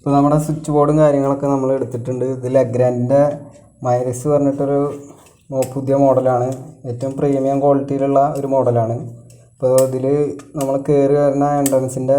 ഇപ്പോൾ നമ്മുടെ സ്വിച്ച് ബോർഡും കാര്യങ്ങളൊക്കെ നമ്മൾ എടുത്തിട്ടുണ്ട്. ഇത് ലെഗ്രാൻഡിൻ്റെ മൈറസ് പറഞ്ഞിട്ടൊരു പുതിയ മോഡലാണ്. ഏറ്റവും പ്രീമിയം ക്വാളിറ്റിയിലുള്ള ഒരു മോഡലാണ്. അപ്പോൾ ഇതിൽ നമ്മൾ കയറി വരുന്ന എൻട്രൻസിൻ്റെ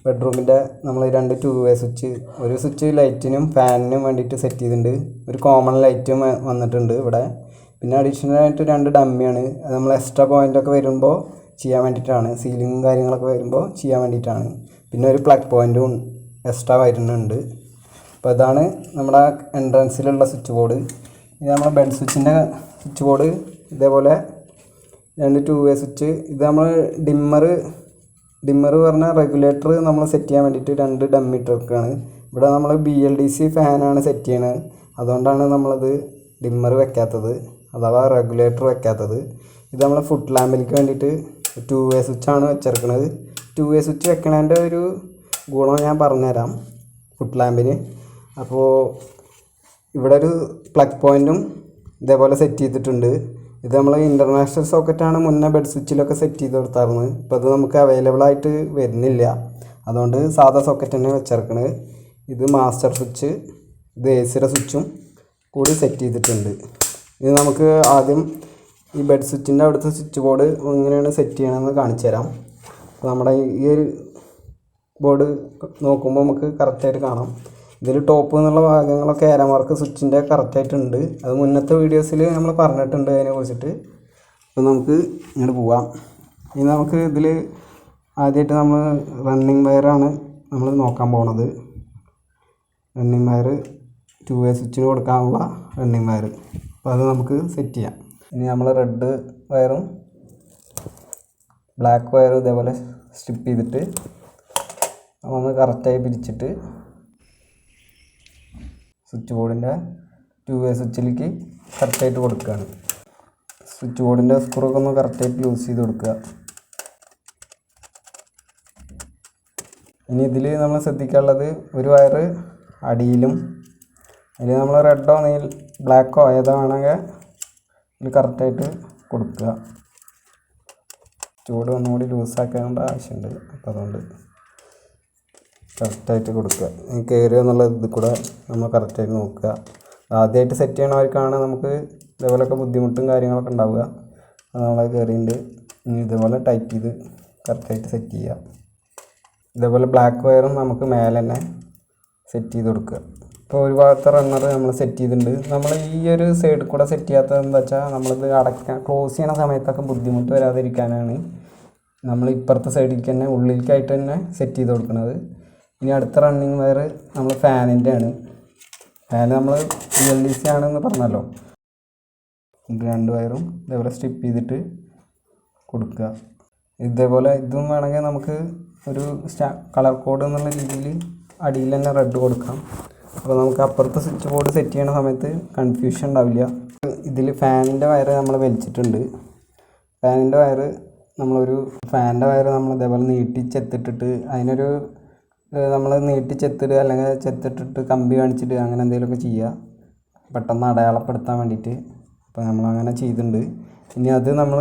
ബെഡ്റൂമിൻ്റെ നമ്മൾ 2 2 വേ സ്വിച്ച്, ഒരു സ്വിച്ച് ലൈറ്റിനും ഫാനിനും വേണ്ടിയിട്ട് സെറ്റ് ചെയ്തിട്ടുണ്ട്. ഒരു കോമൺ ലൈറ്റും വന്നിട്ടുണ്ട് ഇവിടെ. പിന്നെ അഡീഷണലായിട്ട് 2 ഡമ്മിയാണ്. അത് നമ്മൾ എക്സ്ട്രാ പോയിൻ്റൊക്കെ വരുമ്പോൾ ചെയ്യാൻ വേണ്ടിയിട്ടാണ്, സീലിങ്ങും കാര്യങ്ങളൊക്കെ വരുമ്പോൾ ചെയ്യാൻ വേണ്ടിയിട്ടാണ്. പിന്നെ ഒരു പ്ലഗ് പോയിൻറ്റും എക്സ്ട്രാ വരുന്നുണ്ട്. അപ്പോൾ ഇതാണ് നമ്മുടെ എൻട്രൻസിലുള്ള സ്വിച്ച് ബോർഡ്. ഇത് നമ്മുടെ ബെഡ് സ്വിച്ചിൻ്റെ സ്വിച്ച് ബോർഡ്. ഇതേപോലെ 2 2 വേ സ്വിച്ച്. ഇത് നമ്മൾ ഡിമ്മർ പറഞ്ഞ റെഗുലേറ്റർ നമ്മൾ സെറ്റ് ചെയ്യാൻ വേണ്ടിയിട്ട് 2 ഡമ്മി ഇട്ടിരിക്കുകയാണ്. ഇവിടെ നമ്മൾ BLDC ഫാനാണ് സെറ്റ് ചെയ്യണത്. അതുകൊണ്ടാണ് നമ്മളത് ഡിമ്മർ വെക്കാത്തത്, അഥവാ റെഗുലേറ്റർ വെക്കാത്തത്. ഇത് നമ്മൾ ഫുട് ലാമ്പിലേക്ക് വേണ്ടിയിട്ട് 2 വേ സ്വിച്ചാണ് വെച്ചിരിക്കുന്നത്. 2 വേ സ്വിച്ച് വെക്കണതിൻ്റെ ഒരു ഗുണം ഞാൻ പറഞ്ഞുതരാം ഫുട് ലാമ്പിന്. അപ്പോൾ ഇവിടെ ഒരു പ്ലഗ് പോയിൻറ്റും ഇതേപോലെ സെറ്റ് ചെയ്തിട്ടുണ്ട്. ഇത് നമ്മൾ ഇൻ്റർനാഷണൽ സോക്കറ്റാണ് മുന്നേ ബെഡ് സ്വിച്ചിലൊക്കെ സെറ്റ് ചെയ്ത് കൊടുത്തായിരുന്നു. ഇപ്പോൾ അത് നമുക്ക് അവൈലബിൾ ആയിട്ട് വരുന്നില്ല. അതുകൊണ്ട് സാധാ സോക്കറ്റ് തന്നെ വെച്ചിരിക്കണത്. ഇത് മാസ്റ്റർ സ്വിച്ച്, ഇത് AC സ്വിച്ചും കൂടി സെറ്റ് ചെയ്തിട്ടുണ്ട്. ഇത് നമുക്ക് ആദ്യം ഈ ബെഡ് സ്വിച്ചിൻ്റെ അവിടുത്തെ സ്വിച്ച് ബോർഡ് എങ്ങനെയാണ് സെറ്റ് ചെയ്യണമെന്ന് കാണിച്ചു തരാം. അപ്പോൾ നമ്മുടെ ഈ ഒരു ബോർഡ് നോക്കുമ്പോൾ നമുക്ക് കറക്റ്റായിട്ട് കാണാം. ഇതിൽ ടോപ്പ് എന്നുള്ള ഭാഗങ്ങളൊക്കെ ഏരോ മാർക്ക് സ്വിച്ചിൻ്റെ കറക്റ്റായിട്ടുണ്ട്. അത് മുന്നത്തെ വീഡിയോസിൽ നമ്മൾ പറഞ്ഞിട്ടുണ്ട് അതിനെ കുറിച്ചിട്ട്. അപ്പോൾ നമുക്ക് ഇങ്ങോട്ട് പോവാം. ഇനി നമുക്ക് ഇതിൽ ആദ്യമായിട്ട് നമ്മൾ റണ്ണിങ് വയറാണ് നമ്മൾ നോക്കാൻ പോണത്. റണ്ണിങ് വയർ 2 വേ സ്വിച്ചിന് കൊടുക്കാനുള്ള റണ്ണിങ് വയർ. അപ്പോൾ അത് നമുക്ക് സെറ്റ് ചെയ്യാം. ഇനി നമ്മൾ റെഡ് വയറും ബ്ലാക്ക് വയറും ഇതേപോലെ സ്ട്രിപ്പ് ചെയ്തിട്ട് നമ്മളൊന്ന് കറക്റ്റായി പിരിച്ചിട്ട് സ്വിച്ച് ബോർഡിൻ്റെ 2 വേ സ്വിച്ചിലേക്ക് കറക്റ്റായിട്ട് കൊടുക്കുകയാണ്. സ്വിച്ച് ബോർഡിൻ്റെ സ്ക്രൂയൊക്കെ ഒന്ന് കറക്റ്റായിട്ട് ലൂസ് ചെയ്ത് കൊടുക്കുക. ഇനി ഇതിൽ നമ്മൾ ശ്രദ്ധിക്കാനുള്ളത് ഒരു വയർ അടിയിലും, അതിൽ നമ്മൾ റെഡോ ബ്ലാക്കോ ഏതോ വേണമെങ്കിൽ ഇതിൽ കറക്റ്റായിട്ട് കൊടുക്കുക. ചൂട് ഒന്നുകൂടി ലൂസാക്കേണ്ട ആവശ്യമുണ്ട്. അപ്പോൾ അതുകൊണ്ട് കറക്റ്റായിട്ട് കൊടുക്കുക. കയറുക എന്നുള്ള ഇത് കൂടെ നമ്മൾ കറക്റ്റായിട്ട് നോക്കുക. ആദ്യമായിട്ട് സെറ്റ് ചെയ്യണവർക്കാണ് നമുക്ക് ഇതേപോലെയൊക്കെ ബുദ്ധിമുട്ടും കാര്യങ്ങളൊക്കെ ഉണ്ടാവുക. അത് നമ്മളെ കയറിയിട്ട് ഇനി ഇതേപോലെ ടൈറ്റ് ചെയ്ത് കറക്റ്റായിട്ട് സെറ്റ് ചെയ്യുക. ഇതേപോലെ ബ്ലാക്ക് വയറും നമുക്ക് മേലെ തന്നെ സെറ്റ് ചെയ്ത് കൊടുക്കുക. ഇപ്പോൾ ഒരു ഭാഗത്തെ റണ്ണർ നമ്മൾ സെറ്റ് ചെയ്തിട്ടുണ്ട്. നമ്മൾ ഈ ഒരു സൈഡിൽ കൂടെ സെറ്റ് ചെയ്യാത്തത് എന്താ വെച്ചാൽ നമ്മളിത് ക്ലോസ് ചെയ്യണ സമയത്തൊക്കെ ബുദ്ധിമുട്ട് വരാതിരിക്കാനാണ് നമ്മൾ ഇപ്പുറത്തെ സൈഡിലേക്ക് തന്നെ ഉള്ളിലേക്കായിട്ട് തന്നെ സെറ്റ് ചെയ്ത് കൊടുക്കുന്നത്. ഇനി അടുത്ത റണ്ണിങ് വയർ നമ്മൾ ഫാനിൻ്റെ ആണ്. ഫാൻ നമ്മൾ BLDC ആണെന്ന് പറഞ്ഞല്ലോ. 2 വയറും ഇതേപോലെ സ്ട്രിപ്പ് ചെയ്തിട്ട് കൊടുക്കുക. ഇതേപോലെ ഇതും വേണമെങ്കിൽ നമുക്ക് ഒരു കളർ കോഡ് എന്നുള്ള രീതിയിൽ അടിയിൽ തന്നെ റെഡ് കൊടുക്കാം. അപ്പോൾ നമുക്ക് അപ്പുറത്തെ സ്വിച്ച് ബോർഡ് സെറ്റ് ചെയ്യണ സമയത്ത് കൺഫ്യൂഷൻ ഉണ്ടാവില്ല. ഇതിൽ ഫാനിൻ്റെ വയർ നമ്മൾ വലിച്ചിട്ടുണ്ട്. ഫാനിൻ്റെ വയർ നമ്മൾ ഇതേപോലെ നീട്ടി ചെത്തിട്ടിട്ട് അതിനൊരു നമ്മൾ നീട്ടി ചെത്തിടുക, അല്ലെങ്കിൽ ചെത്തിട്ടിട്ട് കമ്പി കാണിച്ചിട്ട് അങ്ങനെ എന്തെങ്കിലുമൊക്കെ ചെയ്യുക, പെട്ടെന്ന് അടയാളപ്പെടുത്താൻ വേണ്ടിയിട്ട്. അപ്പോൾ നമ്മളങ്ങനെ ചെയ്തിട്ടുണ്ട്. ഇനി അത് നമ്മൾ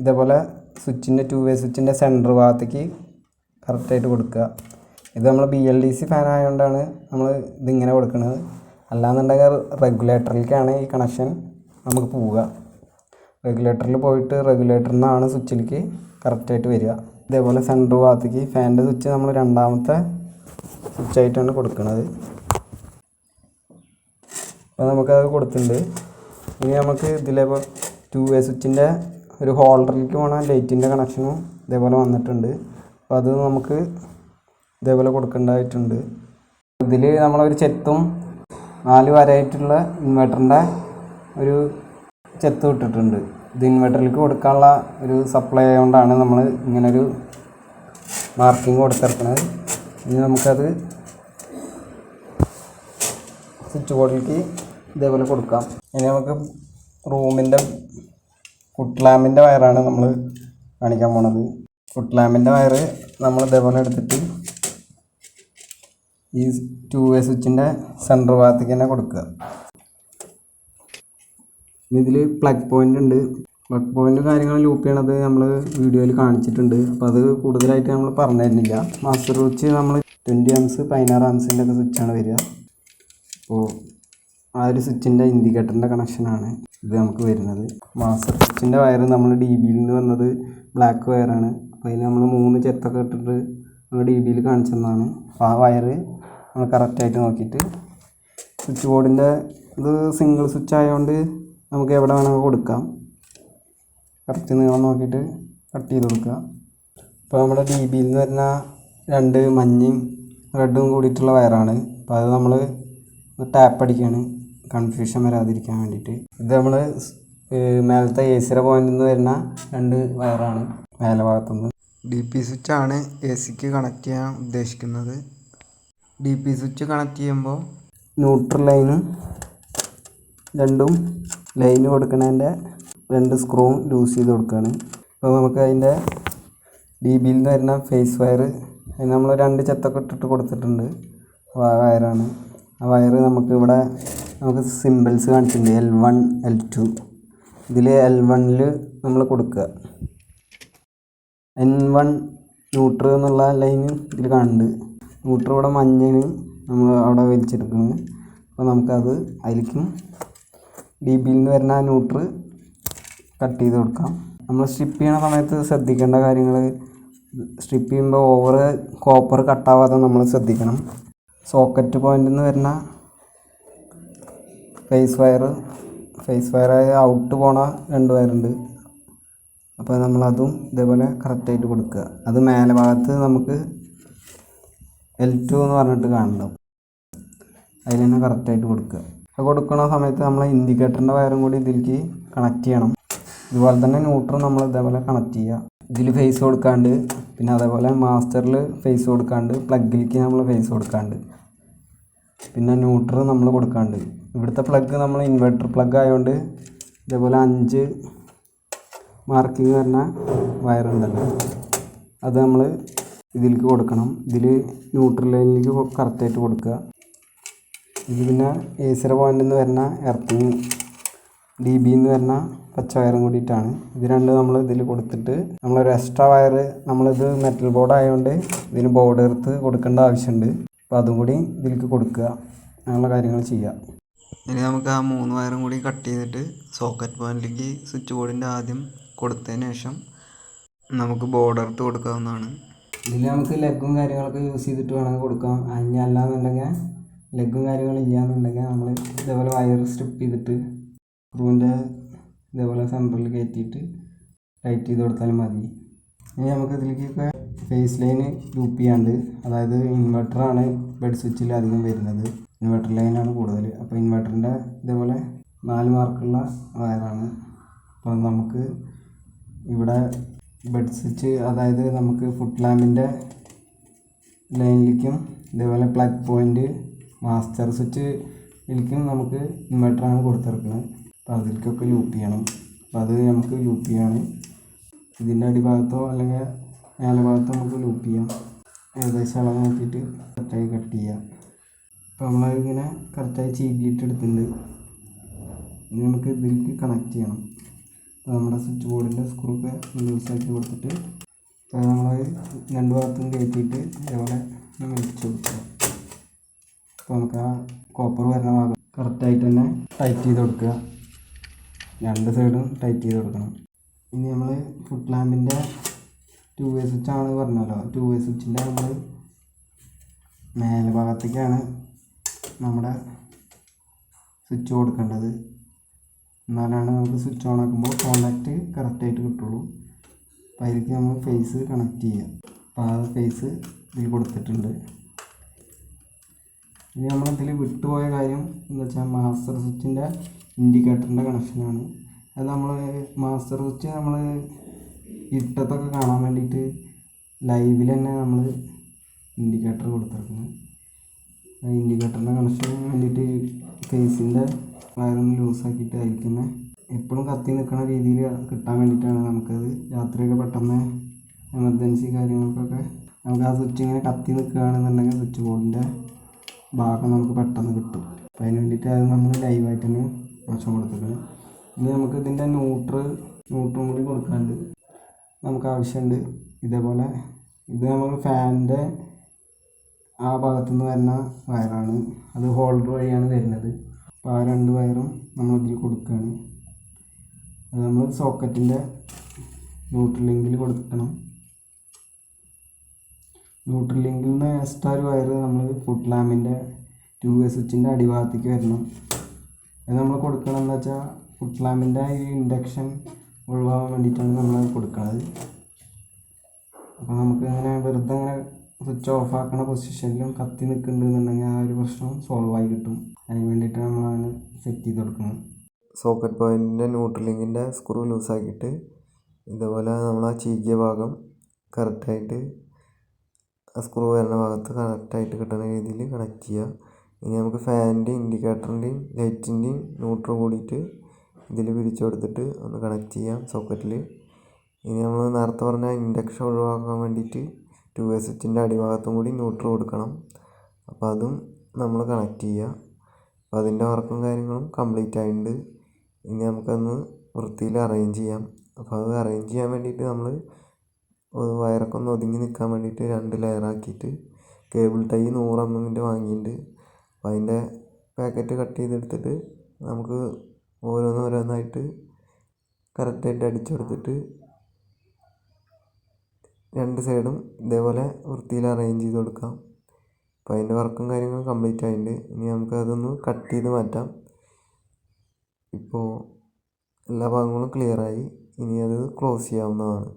ഇതേപോലെ സ്വിച്ചിൻ്റെ 2 വേ സ്വിച്ചിൻ്റെ സെൻറ്റർ ഭാഗത്തേക്ക് കറക്റ്റായിട്ട് കൊടുക്കുക. ഇത് നമ്മൾ BLDC ഫാൻ ആയതുകൊണ്ടാണ് നമ്മൾ ഇതിങ്ങനെ കൊടുക്കുന്നത്. അല്ലാന്നുണ്ടെങ്കിൽ റെഗുലേറ്ററിലേക്കാണ് ഈ കണക്ഷൻ നമുക്ക് പോവുക. റെഗുലേറ്ററിൽ പോയിട്ട് റെഗുലേറ്ററിൽ നിന്നാണ് സ്വിച്ചിലേക്ക് കറക്റ്റായിട്ട് വരിക. ഇതേപോലെ സെൻറ്റർ ഭാഗത്തേക്ക് ഫാനിൻ്റെ സ്വിച്ച് നമ്മൾ 2ാമത്തെ സ്വിച്ചായിട്ടാണ് കൊടുക്കുന്നത്. അപ്പോൾ നമുക്കത് കൊടുത്തിട്ടുണ്ട്. ഇനി നമുക്ക് ഇതിലേപോലെ 2 വേ സ്വിച്ചിൻ്റെ ഒരു ഹോൾഡറിലേക്ക് പോകണ ലൈറ്റിൻ്റെ കണക്ഷനും ഇതേപോലെ വന്നിട്ടുണ്ട്. അപ്പോൾ അത് നമുക്ക് ഇതേപോലെ കൊടുക്കേണ്ടതായിട്ടുണ്ട്. ഇതിൽ നമ്മളൊരു ചെത്തും 4 വരയായിട്ടുള്ള ഇൻവെർട്ടറിൻ്റെ ഒരു ചെത്ത് ഇട്ടിട്ടുണ്ട്. ഇത് ഇൻവെർട്ടറിലേക്ക് കൊടുക്കാനുള്ള ഒരു സപ്ലൈ ആയതുകൊണ്ടാണ് നമ്മൾ ഇങ്ങനൊരു മാർക്കിങ് കൊടുത്തിരിക്കുന്നത്. ഇനി നമുക്കത് സ്വിച്ച് ബോർഡിലേക്ക് ഇതേപോലെ കൊടുക്കാം. ഇനി നമുക്ക് റൂമിൻ്റെ ഫുട് ലാമ്പിൻ്റെ വയറാണ് നമ്മൾ കാണിക്കാൻ പോണത്. ഫുട് ലാമ്പിൻ്റെ വയർ നമ്മൾ ഇതേപോലെ എടുത്തിട്ട് ഈ 2 വേ സ്വിച്ചിൻ്റെ സെൻറ്റർ ഭാഗത്തേക്ക് തന്നെ കൊടുക്കുക. ഇതിൽ പ്ലഗ് പോയിൻ്റ് ഉണ്ട്. പ്ലഗ് പോയിൻ്റ് കാര്യങ്ങൾ ലൂപ്പ് ചെയ്യണത് നമ്മൾ വീഡിയോയിൽ കാണിച്ചിട്ടുണ്ട്. അപ്പോൾ അത് കൂടുതലായിട്ട് നമ്മൾ പറഞ്ഞു തരുന്നില്ല. മാസ്റ്റർ സ്വിച്ച് നമ്മൾ 20 ആംസ് 16 ആംസിൻ്റെ ഒക്കെ സ്വിച്ചാണ് വരിക. അപ്പോൾ ആ ഒരു സ്വിച്ചിൻ്റെ ഇൻഡിക്കേറ്ററിൻ്റെ കണക്ഷനാണ് ഇത് നമുക്ക് വരുന്നത്. മാസ്റ്റർ സ്വിച്ചിൻ്റെ വയർ നമ്മൾ ഡി ബിയിൽ നിന്ന് വന്നത് ബ്ലാക്ക് വയറാണ്. അപ്പോൾ അതിന് നമ്മൾ 3 ചെത്തൊക്കെ ഇട്ടിട്ട് നമ്മൾ ഡി ബിയിൽ കാണിച്ചു തന്നതാണ്. അപ്പോൾ ആ വയർ നമ്മൾ കറക്റ്റായിട്ട് നോക്കിയിട്ട് സ്വിച്ച് ബോർഡിൻ്റെ ഇത് സിംഗിൾ സ്വിച്ച് ആയതുകൊണ്ട് നമുക്ക് എവിടെ വേണമെങ്കിൽ കൊടുക്കാം. കറക്റ്റ് നീളം നോക്കിയിട്ട് കട്ട് ചെയ്ത് കൊടുക്കുക. ഇപ്പോൾ നമ്മുടെ ഡി ബിയിൽ നിന്ന് വരുന്ന 2 മഞ്ഞയും റെഡും കൂടിയിട്ടുള്ള വയറാണ്. അപ്പോൾ അത് നമ്മൾ ടാപ്പ് അടിക്കുകയാണ് കൺഫ്യൂഷൻ വരാതിരിക്കാൻ വേണ്ടിയിട്ട്. ഇത് നമ്മൾ മേലത്തെ AC പോയിന്റിൽ നിന്ന് വരുന്ന 2 വയറാണ് മേലെ ഭാഗത്തുനിന്ന്. DP സ്വിച്ചാണ് AC കണക്ട് ചെയ്യാൻ ഉദ്ദേശിക്കുന്നത്. DP സ്വിച്ച് കണക്ട് ചെയ്യുമ്പോൾ ന്യൂട്രൽ ലൈനും 2 ലൈന് കൊടുക്കുന്നതിൻ്റെ 2 സ്ക്രൂവും ലൂസ് ചെയ്ത് കൊടുക്കുകയാണ്. അപ്പോൾ നമുക്ക് അതിൻ്റെ DBയിൽ നിന്ന് വരുന്ന ഫേസ് വയർ അതിന് നമ്മൾ 2 ചെത്തൊക്കെ ഇട്ടിട്ട് കൊടുത്തിട്ടുണ്ട്. ആ വയറാണ്. ആ വയർ നമുക്ക് സിമ്പിൾസ് കാണിച്ചിട്ടുണ്ട് L1 L2. ഇതിൽ L1ൽ നമ്മൾ കൊടുക്കുക. N1 ന്യൂട്രൽ എന്നുള്ള ലൈന് ഇതിൽ കാണുന്നുണ്ട്. ന്യൂട്രൽ ഇവിടെ മഞ്ഞന് നമ്മൾ അവിടെ വലിച്ചെടുക്കുന്നത്. അപ്പോൾ നമുക്കത് അതിലേക്കും DBയിൽ നിന്ന് വരുന്ന ന്യൂട്രൽ കട്ട് ചെയ്ത് കൊടുക്കാം. നമ്മൾ സ്ട്രിപ്പ് ചെയ്യണ സമയത്ത് ശ്രദ്ധിക്കേണ്ട കാര്യങ്ങൾ, സ്ട്രിപ്പ് ചെയ്യുമ്പോൾ ഓവർ കോപ്പർ കട്ടാവാതെ നമ്മൾ ശ്രദ്ധിക്കണം. സോക്കറ്റ് പോയിന്റിൽ നിന്ന് വരുന്ന ഫേസ് വയറായ ഔട്ട് പോണ 2 വയറുണ്ട്. അപ്പോൾ നമ്മളതും ഇതേപോലെ കറക്റ്റായിട്ട് കൊടുക്കുക. അത് മേലെ ഭാഗത്ത് നമുക്ക് L2 എന്ന് പറഞ്ഞിട്ട് കാണുന്നുണ്ടാവും. അതിൽ തന്നെ കറക്റ്റായിട്ട് കൊടുക്കുക. അത് കൊടുക്കുന്ന സമയത്ത് നമ്മൾ ഇൻഡിക്കേറ്ററിൻ്റെ വയറും കൂടി ഇതിലേക്ക് കണക്ട് ചെയ്യണം. ഇതുപോലെ തന്നെ ന്യൂട്രൽ നമ്മൾ ഇതേപോലെ കണക്ട് ചെയ്യുക. ഇതിൽ ഫേസ് കൊടുക്കാണ്ട്, പിന്നെ അതേപോലെ മാസ്റ്ററിൽ ഫേസ് കൊടുക്കാണ്ട്, പ്ലഗിലേക്ക് നമ്മൾ ഫേസ് കൊടുക്കാണ്ട്, പിന്നെ ന്യൂട്രൽ നമ്മൾ കൊടുക്കാണ്ട്. ഇവിടുത്തെ പ്ലഗ് നമ്മൾ ഇൻവെർട്ടർ പ്ലഗ് ആയതുകൊണ്ട് ഇതേപോലെ 5 മാർക്കിങ് വരുന്ന വയറുണ്ടല്ലോ, അത് നമ്മൾ ഇതിലേക്ക് കൊടുക്കണം. ഇതിൽ ന്യൂട്രൽ ലൈനിലേക്ക് കറക്റ്റായിട്ട് കൊടുക്കുക. ഇത് പിന്നെ AC പോയിന്റിൽ നിന്ന് വരുന്ന എർത്തിങ്, DBയിൽ നിന്ന് വരുന്ന പച്ച വയറും കൂടിയിട്ടാണ്. ഇത് 2 നമ്മൾ ഇതിൽ കൊടുത്തിട്ട് നമ്മളൊരു എക്സ്ട്രാ വയർ, നമ്മളിത് മെറ്റൽ ബോർഡ് ആയതുകൊണ്ട് ഇതിന് ബോർഡ് എർത്ത് കൊടുക്കേണ്ട ആവശ്യമുണ്ട്. അപ്പോൾ അതും കൂടി ഇതിലേക്ക് കൊടുക്കുക. അങ്ങനെയുള്ള കാര്യങ്ങൾ ചെയ്യുക. ഇനി നമുക്ക് ആ 3 വയറും കൂടി കട്ട് ചെയ്തിട്ട് സോക്കറ്റ് പോയിന്റിലേക്ക് സ്വിച്ച് ബോർഡിൻ്റെ ആദ്യം കൊടുത്തതിന് ശേഷം നമുക്ക് ബോർഡ് എർത്ത് കൊടുക്കാവുന്നതാണ്. ഇതിൽ നമുക്ക് ലെഗും കാര്യങ്ങളൊക്കെ യൂസ് ചെയ്തിട്ട് വേണമെങ്കിൽ കൊടുക്കാം. അതിന് അല്ലാന്നുണ്ടെങ്കിൽ ലെഗും കാര്യങ്ങളും ഇല്ലയെന്നുണ്ടെങ്കിൽ നമ്മൾ ഇതേപോലെ വയർ സ്ട്രിപ്പ് ചെയ്തിട്ട് സ്ക്രൂവിൻ്റെ ഇതേപോലെ സെൻറ്ററിൽ കയറ്റിയിട്ട് ടൈറ്റ് ചെയ്ത് കൊടുത്താലും മതി. ഇനി നമുക്ക് ഇതിലേക്കൊക്കെ ഫേസ് ലൈന് ലൂപ്പ് ചെയ്യാണ്ട്, അതായത് ഇൻവെർട്ടറാണ് ബെഡ് സ്വിച്ചിൽ അധികം വരുന്നത്, ഇൻവെർട്ടർ ലൈനാണ് കൂടുതൽ. അപ്പോൾ ഇൻവെർട്ടറിൻ്റെ ഇതേപോലെ 4 മാർക്കുള്ള വയറാണ്. അപ്പോൾ നമുക്ക് ഇവിടെ ബെഡ് സ്വിച്ച്, അതായത് നമുക്ക് ഫുട് ലാമ്പിൻ്റെ ലൈനിലേക്കും ഇതേപോലെ പ്ലഗ് പോയിൻ്റ് മാസ്റ്റർ സ്വിച്ചിലേക്കും നമുക്ക് ഇൻവെർട്ടറാണ് കൊടുത്തിറക്കുന്നത്. അപ്പോൾ അതിലേക്കൊക്കെ ലൂപ്പ് ചെയ്യണം. അപ്പോൾ അത് നമുക്ക് ലൂപ്പ് ചെയ്യാണ്. ഇതിൻ്റെ അടിഭാഗത്തോ അല്ലെങ്കിൽ മേലെ ഭാഗത്തോ നമുക്ക് ലൂപ്പ് ചെയ്യാം. ഏകദേശം അളവ് നോക്കിയിട്ട് കറക്റ്റായി കട്ട് ചെയ്യാം. അപ്പോൾ നമ്മളിങ്ങനെ കറക്റ്റായി ചീകിയിട്ട് എടുത്തിട്ടുണ്ട്. ഇനി നമുക്ക് ഇതിലേക്ക് കണക്ട് ചെയ്യണം. അപ്പോൾ നമ്മുടെ സ്വിച്ച് ബോർഡിൻ്റെ സ്ക്രൂ ഒക്കെ ലൂസാക്കി കൊടുത്തിട്ട് അപ്പോൾ നമ്മൾ 2 ഭാഗത്തും കയറ്റിയിട്ട് ഇതേപോലെ വലിച്ചു കൊടുക്കുക. അപ്പോൾ നമുക്ക് ആ കോപ്പർ വരുന്ന ഭാഗം കറക്റ്റായിട്ട് തന്നെ ടൈറ്റ് ചെയ്ത് കൊടുക്കുക. 2 സൈഡും ടൈറ്റ് ചെയ്ത് കൊടുക്കണം. ഇനി നമ്മൾ ഫുട് ലാമ്പിൻ്റെ 2 വേ സ്വിച്ചാണ് പറഞ്ഞല്ലോ. 2 വേ സ്വിച്ചിൻ്റെ നമ്മൾ മേലെ ഭാഗത്തേക്കാണ് നമ്മുടെ സ്വിച്ച് കൊടുക്കേണ്ടത്. എന്നാലാണ് നമുക്ക് സ്വിച്ച് ഓൺ ആക്കുമ്പോൾ കോണ്ടാക്റ്റ് കറക്റ്റായിട്ട് കിട്ടുള്ളൂ. അപ്പോൾ അതിലേക്ക് നമ്മൾ ഫേസ് കണക്ട് ചെയ്യുക. അപ്പോൾ ആ ഫേസ് ഇതിൽ കൊടുത്തിട്ടുണ്ട്. ഇനി നമ്മളിതിൽ വിട്ടുപോയ കാര്യം എന്ന് വെച്ചാൽ മാസ്റ്റർ സ്വിച്ചിൻ്റെ ഇൻഡിക്കേറ്ററിൻ്റെ കണക്ഷനാണ്. അത് നമ്മൾ മാസ്റ്റർ സ്വിച്ച് നമ്മൾ ഇട്ടത്തൊക്കെ കാണാൻ വേണ്ടിയിട്ട് ലൈവിൽ തന്നെ നമ്മൾ ഇൻഡിക്കേറ്റർ കൊടുത്തിരിക്കുന്നത്. ഇൻഡിക്കേറ്ററിൻ്റെ കണക്ഷന് വേണ്ടിയിട്ട് ഫേസിൻ്റെ വയറൊന്ന് ലൂസാക്കിയിട്ട് അയക്കുന്ന എപ്പോഴും കത്തി നിൽക്കുന്ന രീതിയിൽ കിട്ടാൻ വേണ്ടിയിട്ടാണ്. നമുക്കത് രാത്രിയൊക്കെ പെട്ടെന്ന് എമർജൻസി കാര്യങ്ങൾക്കൊക്കെ നമുക്ക് ആ സ്വിച്ച് ഇങ്ങനെ കത്തി നിൽക്കുകയാണെന്നുണ്ടെങ്കിൽ സ്വിച്ച് ബോർഡിൻ്റെ ഭാഗം നമുക്ക് പെട്ടെന്ന് കിട്ടും. അപ്പോൾ അതിന് വേണ്ടിയിട്ട് അത് നമ്മൾ ലൈവായിട്ട് തന്നെ കണക്ഷൻ കൊടുത്തിട്ടുണ്ട്. ഇനി നമുക്ക് ഇതിൻ്റെ ന്യൂട്രും കൂടി കൊടുക്കാണ്ട് നമുക്ക് ആവശ്യമുണ്ട്. ഇതേപോലെ ഇത് നമ്മൾ ഫാനിൻ്റെ ആ ഭാഗത്തുനിന്ന് വരുന്ന വയറാണ്, അത് ഹോൾഡർ വഴിയാണ് വരുന്നത്. അപ്പോൾ ആ 2 വയറും നമ്മളിതിൽ കൊടുക്കുകയാണ്. അത് നമ്മൾ സോക്കറ്റിൻ്റെ ന്യൂട്രൽ ലിങ്കിൽ കൊടുക്കണം. ന്യൂട്രൽ ലിങ്കിൽ നിന്ന് എക്സ്ട്രാ ഒരു വയർ നമ്മൾ ഫുട് ലാമ്പിൻ്റെ 2-വേ സ്വിച്ചിൻ്റെ അടിഭാഗത്തേക്ക് വരണം. അത് നമ്മൾ കൊടുക്കണമെന്ന് വെച്ചാൽ ഫുട് ലാമ്പിൻ്റെ ഈ ഇൻഡക്ഷൻ ഒഴിവാകാൻ വേണ്ടിയിട്ടാണ് നമ്മൾ കൊടുക്കുന്നത്. അപ്പോൾ നമുക്ക് ഇങ്ങനെ വെറുതെ ഇങ്ങനെ സ്വിച്ച് ഓഫ് ആക്കണ പൊസിഷനിലും കത്തി നിൽക്കുന്നുണ്ടെന്നുണ്ടെങ്കിൽ ആ ഒരു പ്രശ്നം സോൾവ് ആയി കിട്ടും. അതിന് വേണ്ടിയിട്ട് നമ്മളാണ് സെറ്റ് ചെയ്ത് കൊടുക്കുന്നത്. സോക്കറ്റ് പോയിൻറ്റിൻ്റെ ന്യൂട്രൽ ലിങ്കിൻ്റെ സ്ക്രൂ ലൂസാക്കിയിട്ട് ഇതുപോലെ നമ്മൾ ആ ചീകിയ ഭാഗം കറക്റ്റായിട്ട് ആ സ്ക്രൂ വരുന്ന ഭാഗത്ത് കറക്റ്റായിട്ട് കിട്ടുന്ന രീതിയിൽ കണക്ട് ചെയ്യുക. ഇനി നമുക്ക് ഫാനിൻ്റെയും ഇൻഡിക്കേറ്ററിൻ്റെയും ലൈറ്റിൻ്റെയും ന്യൂട്രൽ കൂടിയിട്ട് ഇതിൽ പിരിച്ചു കൊടുത്തിട്ട് ഒന്ന് കണക്ട് ചെയ്യാം സോക്കറ്റിൽ. ഇനി നമ്മൾ നേരത്തെ പറഞ്ഞ ഇൻഡക്ഷൻ ഒഴിവാക്കാൻ വേണ്ടിയിട്ട് 2-വേ സ്വിച്ചിൻ്റെ അടിഭാഗത്തും കൂടി ന്യൂട്രൽ കൊടുക്കണം. അപ്പോൾ അതും നമ്മൾ കണക്ട് ചെയ്യുക. അപ്പോൾ അതിൻ്റെ വർക്കും കാര്യങ്ങളും കംപ്ലീറ്റ് ആയിട്ടുണ്ട്. ഇനി നമുക്കൊന്ന് വൃത്തിയിൽ അറേഞ്ച് ചെയ്യാം. അപ്പോൾ അത് അറേഞ്ച് ചെയ്യാൻ വേണ്ടിയിട്ട് നമ്മൾ വയറൊക്കെ ഒന്ന് ഒതുങ്ങി നിൽക്കാൻ വേണ്ടിയിട്ട് 2 ലെയറാക്കിയിട്ട് കേബിൾ ടൈ 100 mm വാങ്ങിയിട്ടുണ്ട്. അപ്പോൾ അതിൻ്റെ പാക്കറ്റ് കട്ട് ചെയ്തെടുത്തിട്ട് നമുക്ക് ഓരോന്നായിട്ട് കറക്റ്റായിട്ട് അടിച്ചെടുത്തിട്ട് 2 സൈഡും ഇതേപോലെ വൃത്തിയിൽ അറേഞ്ച് ചെയ്ത് കൊടുക്കാം. അപ്പോൾ അതിൻ്റെ വർക്കും കാര്യങ്ങളും കംപ്ലീറ്റ് ആയിട്ടുണ്ട്. ഇനി നമുക്ക് അതൊന്ന് കട്ട് ചെയ്ത് മാറ്റാം. ഇപ്പോൾ എല്ലാ ഭാഗങ്ങളും ക്ലിയറായി. ഇനി അത് ക്ലോസ് ചെയ്യാവുന്നതാണ്.